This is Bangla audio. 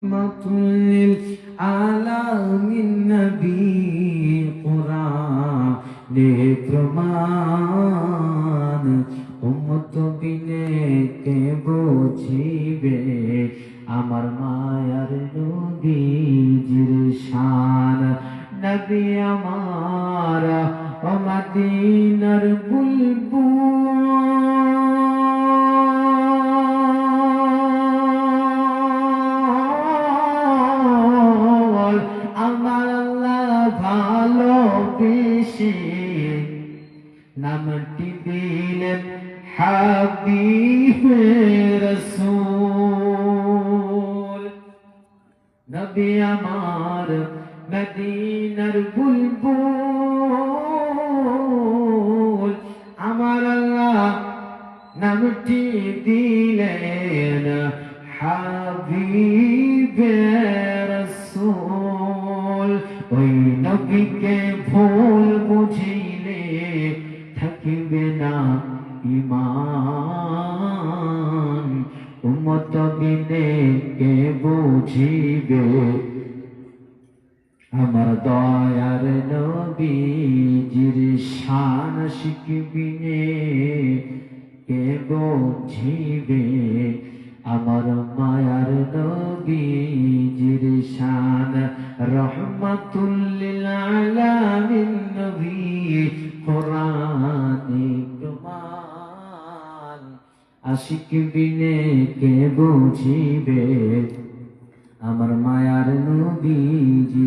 রহমাতুল আলামিন নবী কুরআনে প্রমাণ উম্মত বিনে কে বুঝিবে আমার মায়ার নবীজির শান। নবী আমার ও মদিনার বুলবুল আমার আল্লাহ ভালোবেসে নামটি দিলেন হাবিবে রাসূল। নবী আমার মদিনার বুলবুল আমার আল্লাহ নামটি দিলেন হাবিবে রাসূল। ওই নবীকে ভুল বুঝিলে থাকিবে না ঈমান, উম্মত বিনে কে বুঝিবে আমার দয়ার নবীজির শান। শিখবিনে কে বুঝিবে আমার মায়ার নবীজির শান। রহমাতুল লিল আলামিন নবী কুরআনে প্রমাণ। আশিক বিনে কে বুঝিবে আমার মায়ার নবীজির